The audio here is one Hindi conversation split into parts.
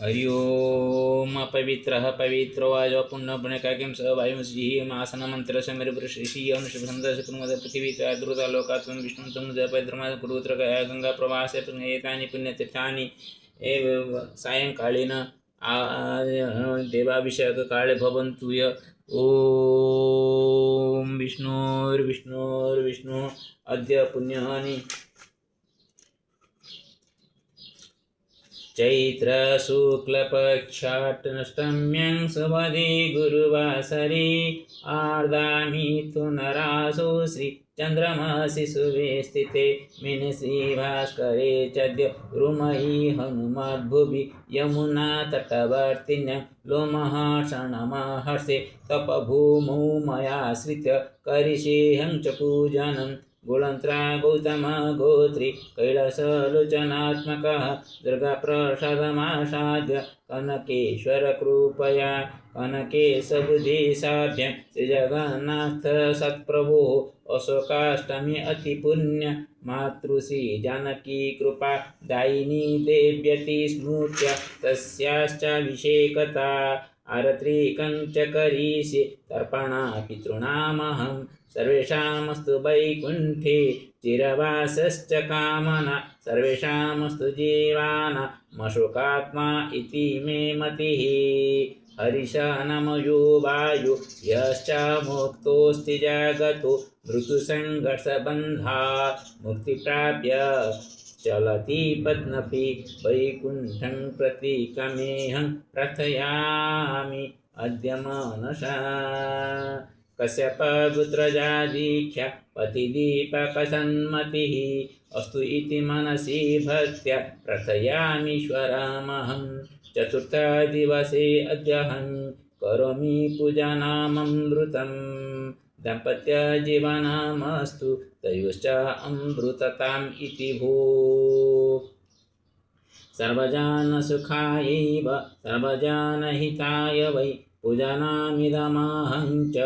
हरि ओम अपवित्रः पवित्रो वाजो पुण्यपुण्यकाकिं स वायुमसिः आसनमन्त्रसमिरवृषि अनुषभन्धः कुर्मद पृथिवी द्रुता लोकात्मं विष्णुं तं जपद्रमाद कुरुत्र गंगा प्रवासे एतानि पुण्यतीर्थानि एव सायंकालीन देवाभिषेककाले भवन्तु य ओम विष्णुर्विष्णुर्विष्णु अद्य पुण्यानि चैत्र शुक्लपक्षाष्टम्यां सुमदे गुरुवासरे आर्दामिथुनरासो श्रीचन्द्रमसि शुभे स्थिते मीनश्रीभास्करे चद्य रुमयी हनुमद्भुवि यमुना तटवर्तिन्यां लोमहर्षणमहर्षे तपभूमौ मयाश्रित्य करिष्येऽहं च पूजनम् गुणन्त्रा गौतम गोत्री कैलासलोचनात्मकः दुर्गाप्रसादमासाद्य कनकेश्वर कृपया कनकेशबुद्धिसाभ्यं श्रीजगन्नाथ सत्प्रभो अशोकाष्टमी अतिपुण्य मातृश्री जानकी कृपा दायिनी देव्यति स्मृत्य तस्याश्चाभिषेकता आरत्रिकं च करिष्ये तर्पणा पितॄणामहं सर्वेषामस्तु वैकुण्ठे चिरवासश्च कामना सर्वेषामस्तु जीवानामशोकात्मा इति मे मतिः हरिशनमयो वायु यश्च मुक्तोऽस्ति जगतो मृत्युसङ्घर्षबन्धात् मुक्तिप्राप्य चलति पद्मपि वैकुण्ठं प्रति कमेऽहं प्रार्थयामि अद्य मनसा कश्यपपुत्रजादीख्या पतिदीपकसन्मतिः अस्तु इति मनसि भक्त्या प्रार्थयामीश्वरमहं चतुर्थदिवसे अद्यहं करोमि पूजनममृतं दाम्पत्यजीवनमस्तु तयोश्च अमृतताम् इति भो सर्वजनसुखायैव सर्वजनहिताय वै पूजनमिदमहं च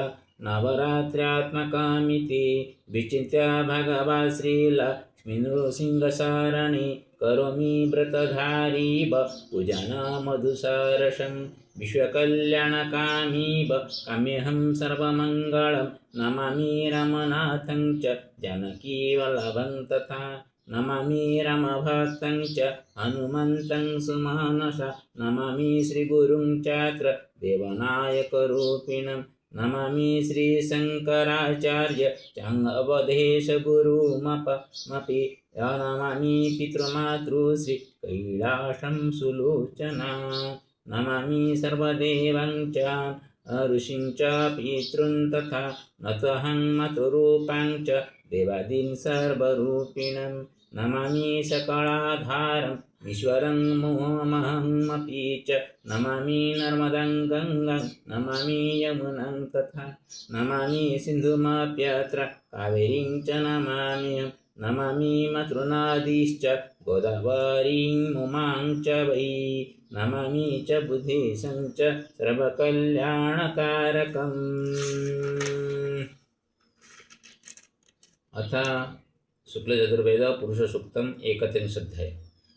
नवरात्र्यात्मकमिति विचिन्त्य भगवत् श्रीलक्ष्मीनृसिंहशरणे करोमि व्रतधारीव पूजनमधुसरसं विश्वकल्याणकामीव काम्यहं सर्वमङ्गलं नमामि रमनाथं च जानकीवल्लभं तथा नमामि रामभक्तं च हनुमन्तं सुमानसा नमामि श्रीगुरुं चात्र देवनायकरूपिणं नमामि श्रीशङ्कराचार्य चाङ्गवधेशगुरुमपमपि नमामि पितृमातृश्री कैलासं सुलोचना नमामि सर्वदेवं च ऋषिं च पितॄन् तथा नतोऽहं मातृरूपां च देवादीन् सर्वरूपिणं नमामि सकलाधारम् ईश्वरं मोहमहमपि च नमामि नर्मदां गङ्गां नमामि यमुनां तथा नमामि सिन्धुमप्यत्र कावेरीं च नमाम्यहं नमामि मातृनदीश्च गोदावरीं उमां च वै नमामि च बुद्धेशं च सर्वकल्याणकारकम् अथ शुक्लचतुर्वेद पुरुषसूक्तम् 31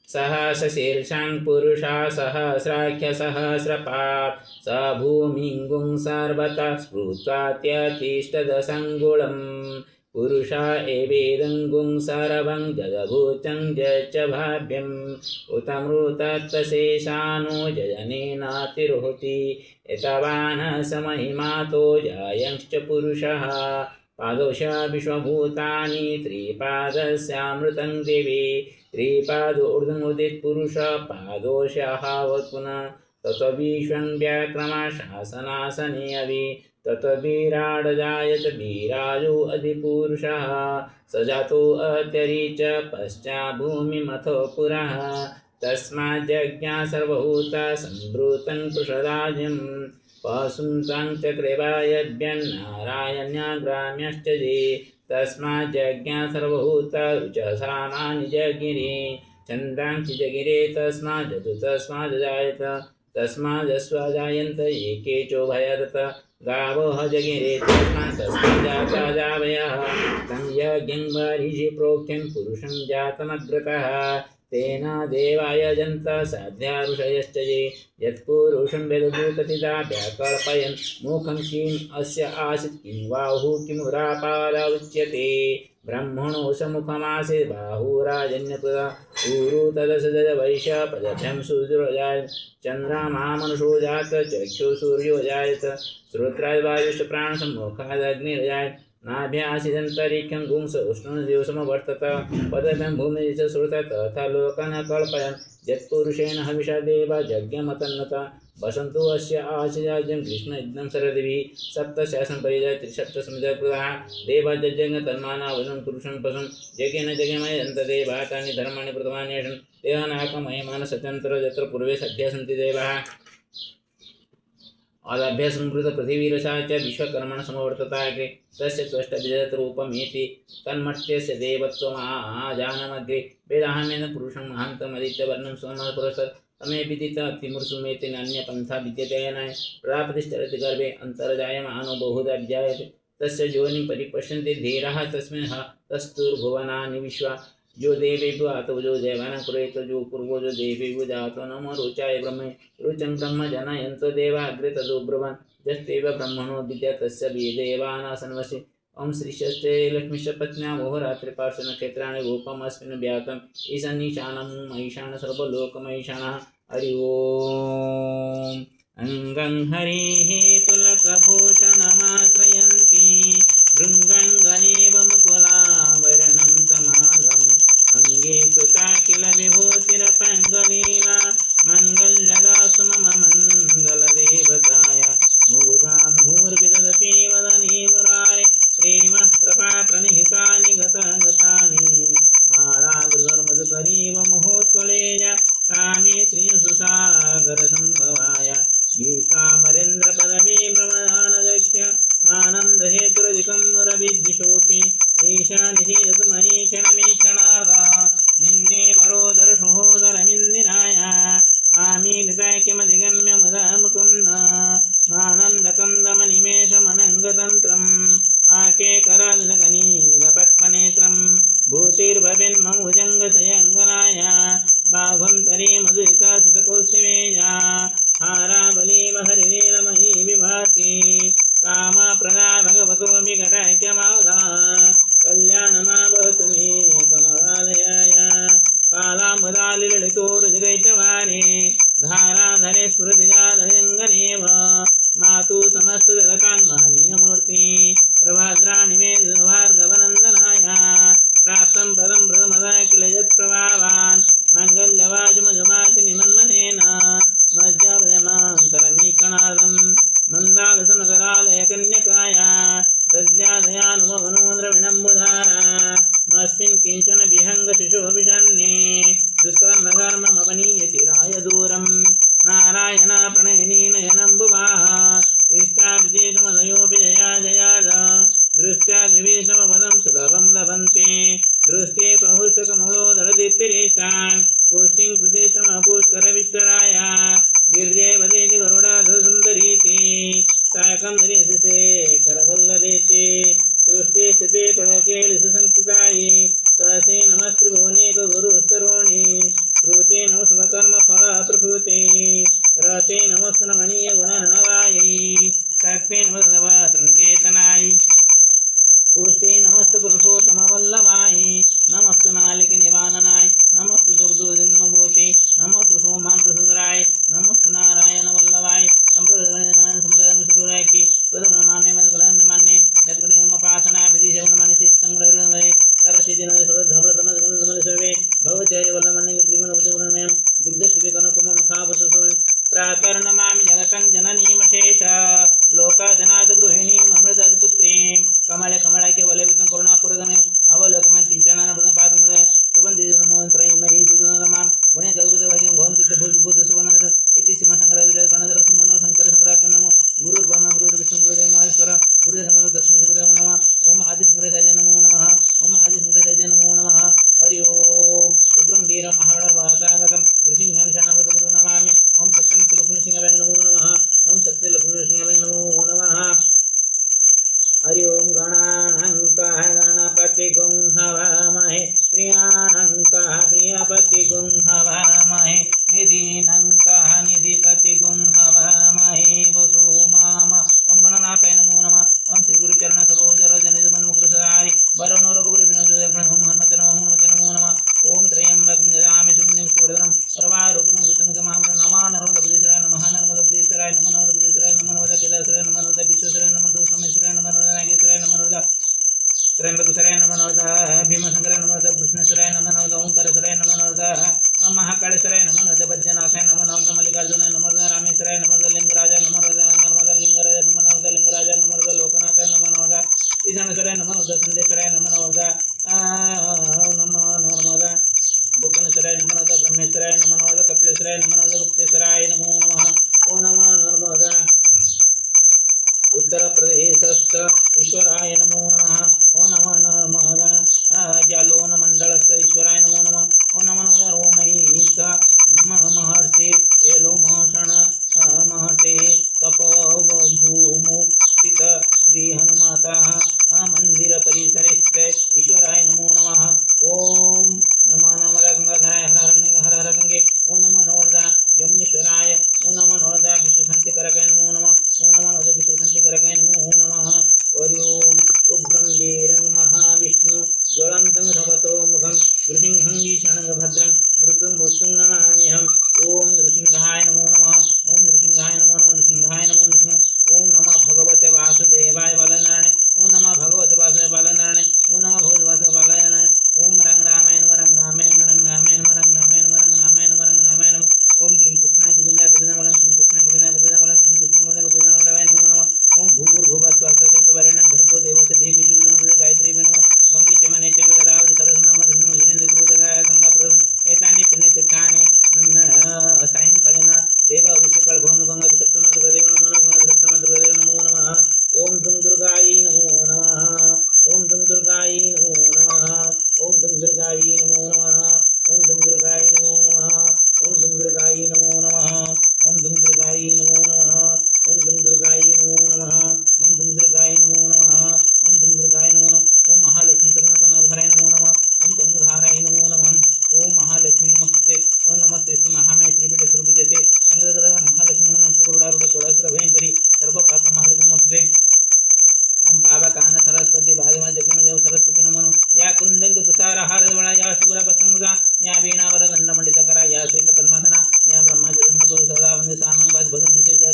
सहस्रशीर्षां पुरुषा सहस्राख्य सहस्रपात् स भूमिङ्गुं सर्वतः स्पृत्वात्यतिष्ठदसङ्गुणम् पुरुषा एवेदङ्गुं सर्वं जगभूतं च भाव्यम् उतमृतत्वशेषानो जयनेनातिरोहति एतावान् समहिमातो जायंश्च पुरुषः पादोश विश्वभूतानि त्रिपादस्यामृतं देवे त्रिपादोर्ध्वमुदित पुरुष पादोषावत् पुनः तत्विश्वं व्याक्रमशासनासने अभि तत्विराड जायत विराजो अधिपुरुषः स जातो अत्यरिच पश्चाभूमिमथो पुरः तस्माज्जज्ञा सर्वभूता संवृतं कृषराज्यम् पशुं तं चक्रेवा यद्यन्नारायण्याग्राम्यश्च ये तस्माज्जज्ञा सर्वभूता रुचसामानि जगिरे छन्दांसि जगिरे तस्माज्जायत तस्मादस्वाजायन्त एके चोभयरत गावः जगिरे तस्मात् जावयः तं यज्ञं बर्हिषि प्रोक्तं पुरुषं जातमग्रतः तेन देवाय जन्त साध्या ऋषयश्च ये यत्पुरुषं वेददूततिदाभ्यकल्पयन् मुखं किम् अस्य आसीत् किं बाहुः किमुरापाद उच्यते ब्रह्मणो समुखमासीत् बाहुराजन्यकृता ऊरु तदसदज वैश्यपदभ्यं सूर्योजाय चन्द्रमा मनुषो जात चक्षुः सूर्यो जायत श्रोत्राद्वायुश्च प्राणसम्मुखादग्निर्जायत नाभ्यासीदन्तरिक्षं गुंस उष्णदिवसमवर्तत पदभ्यं भूमिः च श्रुतत तथा लोकान् कल्पयन् यत्पुरुषेण हविषा देवा यज्ञमतन्नत वसन्तु अस्य आशिराज्यं कृष्णयज्ञं शरदिभिः सप्तशासनपरिजय त्रिसप्तसमुद्रकृताः देवाजज्ञ तन्मानावनं पुरुषं पशुं यज्ञेन जज्ञमयन्तदेवा तानि धर्माणि प्रथमान्येषन् देहानाकमयमान सत्यन्तर यत्र पूर्वे सख्या सन्ति देवाः आदाभ्य संवृत पृथिवीरसा च विश्वकर्मण समवर्तताके तस्य त्वष्टविजयरूपमेति तन्मत्यस्य देवत्वमाजानमग्रे वेदाहमेन पुरुषं महान्तमदित्यवर्णं स्वमपुरस्तत् तमे विदिततिमुर्सुमेति नान्यपन्था विद्यतेनाय प्रजापतिश्चरति गर्भे अन्तर्जायमानो बहुधा विजायते तस्य योनिं परिपश्यन्ति धीराः तस्मिन् तस्तुर्भुवनानि विश्वा जो देवेभ्यो आतो जो देवानां कुरेत जो पूर्वो जो देवेभ्यो जातो नमो रुचाय ब्रह्मे रुचं ब्रह्म जनयन्तो देवा अग्रे तदो ब्रुवन् यस्तेव ब्रह्मणो विद्या तस्य देवानासन्वसि ओम श्रीशस्ते लक्ष्मीश्च पत्न्या मोहरात्रि पार्श्वनक्षत्राणि रूपमस्मिन् व्याप्तम् ईशानीशानं महीशान सर्वलोकमहीशानः हरि ओम अंगं हरिः पुलकभूषणमाश्रयन्ति भृङ्गङ्गनेव मुकुलाभरणं तमालम् अंगे कृता किल विभूतिरपङ्गलीला मङ्गल्यदासु मम मङ्गलदेवताय मुदा मुहुर्विदधति वदने मुरारे प्रेमस्त्रपा प्रणिहितानि गतानि मालाधुर्मधुकरीव मुहोत्वलेय कामे श्रीसुसागरसम्भवाय गीतामरेन्द्रपदवी प्रमदानदक्ष्य मानन्दहेतुरधिकं मुरविद्विषोऽपि ईशानिषेदतु मयि क्षणमीक्षणार्धा निन्ने परोदरसहोदरमिन्दिराय आमीलिताख्यमधिगम्य मुदा मुकुन्द मानन्दकन्दमनिमेषमनङ्गतन्त्रम् आकेकराजनकनीनिगपक्मनेत्रं भूतिर्भवेन्ममुजङ्गशयङ्गनाय बाहुन्तरी मधुरिता सुतकौस्तुभेया हाराबलीमहरिनीलमयी विभाति कामा प्रदा भगवतो विकटैक्यमाला कल्याणमावहतु मे कमलालयाय कालाम्बुदालिलितोरुजगैतवारे धाराधरे स्फुरतिजाधयङ्गनेव मातु समस्तजगताङ्महनीयमूर्ति प्रभाद्राणि मे भार्गवनन्दनाय प्राप्तं पदं प्रथमदा किल यत्प्रभावान् मङ्गल्यवाजमजमाति निमन्मनेन मज्जापदमान्तरमीक्षणार्थं मन्दालसनगरालयकन्यकाय दद्यादयानुमवनोन्द्रविणम्बुधारा मस्मिन् किञ्चन विहङ्गशिशोभिषण्णे दुष्कर्मकर्ममपनीय चिराय दूरं नारायण प्रणयिनी नयनम्बुवाः इष्टाभिषेकमदयोऽपि जया जयाद दृष्ट्या त्रिविष्णवपदं सुलभं लभन्ते दृष्टे प्रहुष्टकमलोदरदीप्तिरेष्टां पुष्टिं प्रशिष्टमपुष्करविष्टराय गिर्जे वदेति गरुडाधुसुन्दरीति साकं धरियसे करवल्लदेति सृष्टे स्थिते प्रणकेलिसंस्थितायै सहसे नमस्त्रिभुवनेक गुरुस्तरोणि श्रुते नमस्वकर्मफलप्रसूते रते नमस्तनमणीय गुणर्णवायै शक्ते नमस्तवतृनिकेतनायै पुष्टे नमस्तु पुरुषोत्तमवल्लभाय नमस्तु नालिकनिवारणाय नमस्तु दुर्दुर्जन्मभूते नमस्तु सोमां प्रसुराय नमस्तु नारायणवल्लभाय सम्प्रदाय समृद्धनुसुराय की प्रथमनमामि मदकलन्मान्ये यत्कटिमपासना विधिशवनमनसिस्तङ्गरवे सरसिद्धिनवे सर्वधवलतमधमलसवे भगवत्यादिवल्लभमन्ये त्रिगुणवतिगुणमयं दिग्धशिविकनकुममुखावसुसु प्रातर्नमामि जगतं जननीमशेष लोकजनादगृहिणीं अमृतपुत्रीं कमलके वलयवितं करुणापूर्वकमे अवलोकमं किञ्चनानप्रदं पादमुदय सुबन्धिनमोत्रयीमयी त्रिगुणरमां गुणे गौरवभाग्यं भवन्ति भूतसुवनर इति श्रीमत्शङ्कराचार्यगणधरसम्पन्नो शङ्करशङ्कराचार्य नमो गुरुर्ब्रह्मा गुरुर्विष्णु गुरुदेवो महेश्वर गुरुदेवो दक्षिणेश्वरदेवो नमः ओम आदिशङ्कराचार्य नमो नमः ओम आदिशङ्कराचार्य नमो नमः हरि ओम उग्रं वीरं महाबलवातावकं नृसिंहं शरणपदं नमामि ओम सत्यं लक्ष्मीसिंहाय नमो नमः ओम सत्य लक्ष्मीसिंहाय नमो नमः हरि ओम गणानां गणपतिगुं हवामहे प्रियाणां प्रियपतिगुं नमः नर्मदापुरीश्वराय नमः नर्मदापुरीश्वराय नमः नर्मदापुरीश्वराय नमः नर्मदा कैलासराय नमः नर्मदा विश्वेश्वराय नमः सोमेश्वराय नमः नर्मदा नागेश्वराय नमः नर्मदा त्र्यंबकेश्वराय नमः नर्मदा भीमशंकराय नमः नर्मदा कृष्णेश्वराय नमः नर्मदा ओंकारेश्वराय नमः नर्मदा महाकालेश्वराय नमः नर्मदा वज्रनाथाय नमः नर्मदा मल्लिकार्जुनाय नमः नर्मदा रामेश्वराय नमः नर्मदा लिंगराजाय नमः नर्मदा लिंगराजाय नमः नर्मदा लिंगराजाय नमः नर्मदा लोकनाथाय नमः नर्मदा ईशानेश्वराय नमः नर्मदा संदेश्वराय नमः नर्मदा नर्मदा भूकनेश्वराय नमः नर्मदा ब्रह्मेश्वराय नमः नर्मदा कपिलेश्वराय नमः नर्मदा गुप्तेश्वराय नमो नमः ओ नमः नर्मदा उत्तर प्रदेशस्थ ईश्वराय नमो नमः ओ नमः नर्मदा जालोन मंडलस्थ ईश्वराय नमो नमः ओ नमः रोमैष महर्षि एलो महषण महर्षि तपोभूमौ स्थित श्री हनुमाता मंदिर परिसरे ईश्वराय नमो नमः ओम नमः नर्मदा गंगाधराय हर हर गंगे ओ नमः नर्मदा यमुनेश्वराय ओ नमः नर्मदा विश्वशांतिकारकाय नमो नमः ओ नमः नर्मदा विश्वशांतिकारकाय नमो नमः हरि ओम उग्रं वीरं महाविष्णु ज्वलन्तं भवतो मुखं नृसिंहं भद्रं मृत्युं मृत्युं नमाम्यहम् ओम नृसिंहाय नमो नमः ओम नृसिंहाय नमो नमः नृसिंहाय नमो नृसिंह ओम नमः भगवते वासुदेवाय बालनारायण ओम नमः भगवते वासुदेवाय बालनारायण ओम नमः भगवते वासुदेवाय बालनारायण ओम रंग रामाय नमः रंग रामाय नमः रंग रामाय नमः रंग रामाय नमः रंग रामाय नमः रंग रामाय नमः ओम क्लीं कृष्णाय गोविंदाय गोविंदाय क्लीं कृष्णाय गोविंदाय गोविंदाय क्लीं कृष्णाय गोविंदाय नमो नमः ओम भूर्भुवः स्वः सवितुर्वरेण्यं भर्गो देवस्य धीमहि धियो यो न गायत्री नमो गंगे च मने च गोदावरी सरस्वती नर्मदे गुरुदगाय गंगापुर एतानि पुण्यतीर्थानि सायंकालेन देव अभिषेकाल भवन गंगा सप्तमातुर्देव नमो नमः गंगा सप्तमातुर्देव नमो नमः ओम दुं दुर्गायै नमो नमः ओम दुं दुर्गायै नमो नमः ओम दुं दुर्गायै नमो नमः ओम दुं दुर्गायै नमो नमः ओम दुं दुर्गायै नमो नमः ओम दुं दुर्गायै नमो नमः ओम दुं दुर्गायै नमो नमः ओम दुं दुर्गायै नमो नमः ओम दुं दुर्गायै नमो नमः ओम महालक्ष्मी सर्वकर्णधाराय नमो नमः ओम कर्णधाराय नमो नमः ओम महालक्ष्मी नमस्ते ओम नमस्ते महामाय श्रीपीठ स्वरूपजते संगदगदा महालक्ष्मी नमस्ते गरुडारूढ कोडासुर भयंकरी सर्व पाप महालक्ष्मी नमस्ते ओम पावकान सरस्वती भाजमा जगिमजव सरस्वती नमो या कुंदंत तुषारहारवळा या शुभ्रपसंगदा या वीणावर गंधमंडितकरा या श्वेतकन्मासना या ब्रह्माजसंगो सदा वंदे सामं बाज भगन निषेध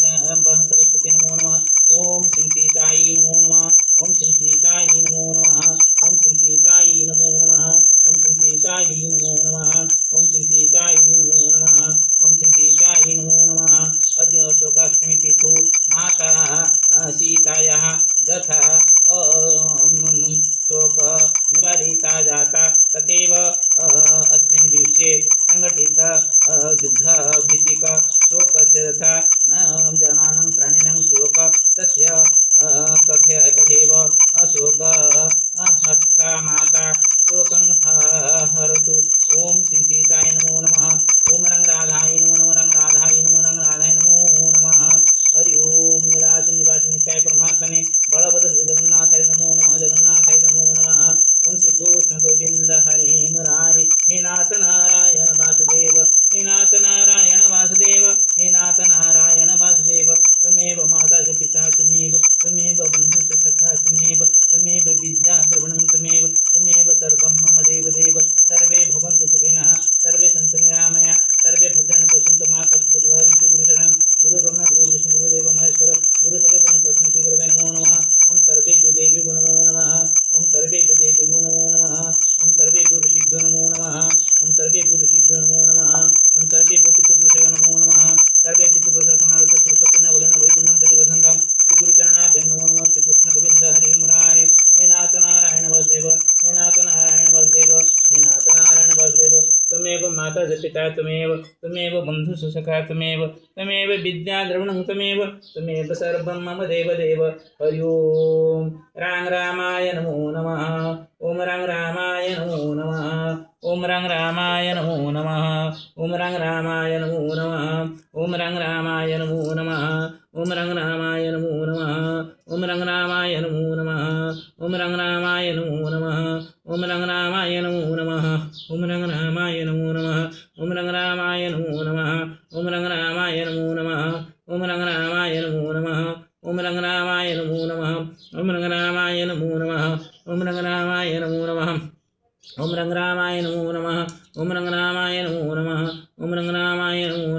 सरस्वती नमो नमः ओम श्री सीताई नमो नमः ओम श्री सीताई नमो नमः ओम श्री सीताई नमो नमः ओम श्री सीताई नमो नमः ओम श्री सीताई नमो नमः ओम श्री सीताई नमो नमः अद्य अशोकाष्टमी तिथौ माता सीतायाः यथा शोक निवारिता जाता तथैव अस्मिन् दिवसे संघटित युद्धभीतिक शोकस्य यथा न जनानां प्राणिनां शोक तस्य तथैव अशोक हस्ता माता शोकं हरतु ओम श्री सीताय नमो नमः ओम रंगराधाय नमो नमः रंगराधाय नमो रंगराधाय नमो नमः हरि ओम निराजन निवास नित्याय परमात्मने बलभद्र जगन्नाथाय नमो नमः जगन्नाथाय नमो नमः ओम श्री कृष्ण गोविंद हरे मुरारी हे नाथ नारायण वासुदेव हे नाथ नारायण वासुदेव हे नाथ नारायण वासुदेव त्वमेव माता च पिता त्वमेव बन्धु च सखा त्वमेव विद्या द्रवणं त्वमेव सर्वं मम देव सर्वे भवन्तु सुखिनः सर्वे सन्तु निरामया सर्वे भद्राणि पश्यन्तु मा कश्चित् दुःखं श्री गुरुचरणं गुरुब्रह्मा गुरुविष्णु गुरुदेव महेश्वर गुरुसखे पुनः तस्मै श्री गुरवे नमो नमः ओम सर्वेभ्यो देवेभ्यो नमो नमः ओम सर्वेभ्यो देवेभ्यो नमो नमः ओम सर्वेभ्यो ऋषिभ्यो नमो नमः ओम सर्वेभ्यो ऋषिभ्यो नमो नमः ओम सर्वेभ्यो पितृपुरुषेभ्यो नमो नमः सर्वे पितृपुरुषाः समागत सुसुखं वलिनं वैकुण्ठं प्रतिवसन्तं श्री गुरुचरणाभ्यां नमो नमः श्री कृष्ण गोविंद हरि मुरारे हे नाथ नारायण वासुदेव हे नाथ नारायण वासुदेव हे नाथ नारायण वासुदेव त्वमेव माता च पिता त्वमेव बन्धु सखा त्वमेव विद्या द्रवणं त्वमेव सर्वं मम देव हरि ओम राम रामाय नमो नमः ओम रंग रामाय नमो नमः ओम रंग रामाय नमो नमः ओम रंग रामाय नमो नमः ओम रंग रामाय नमो नमः ओम रंग रामाय नमो नमः ओम रंग रामाय नमो नमः ओम रंग रामाय नमो नमः ओम रंग रामाय नमो नमः ओम रंग रामाय नमो नमः ओम रंग रामाय नमो नमः ओम रंग रामाय नमो नमः ओम रंग रामाय नमो नमः ओम रंग रामाय नमो नमः ओम रंग रामाय नमो नमः ओम रंग रामाय नमो नमः ओम रंग रामाय नमो नमः ओम रंग रामाय नमो नमः ओम रंग रामाय नमो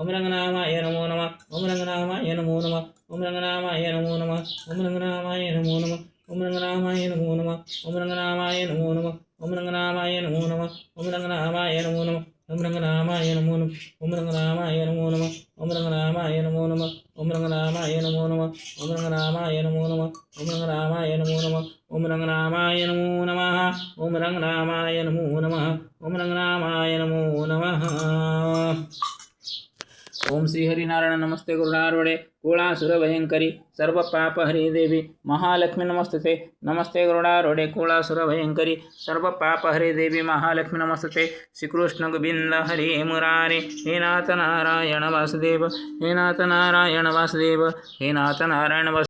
ओम रंगनामाय नमो नमः ओम रंगनामाय नमो नमः ओम रंगनामाय नमो नमः ओम रंगनामाय नमो नमः ओम रंगनामाय नमो नमः ओम रंगनामाय नमो नमः ओम रंगनामाय नमो नमः ओम रंगनामाय नमो नमः ओम रंगनामाय नमो नमः ओम रंगनामाय नमो नमः ओम रंगनामाय नमो नमः ओम रंगनामाय नमो नमः ओम रंगनामाय नमो नमः ओम रंगनामाय नमो नमः ओम रंगनामाय नमो नमः ओम रंगनामाय नमो नमः ओम रंगनामाय नमो नमः ओम श्री हरिनारायण नमस्ते गुरुनार्वणे कुलासुर भयंकरी सर्व पाप हरि देवी महालक्ष्मी नमस्ते नमस्ते गुरुनार्वणे कुलासुर भयंकरी सर्व पाप हरि देवी महालक्ष्मी नमस्ते श्री कृष्ण गोविंद हरि मुरारे हे नाथ नारायण वासुदेव हे नाथ नारायण वासुदेव हे नाथ नारायण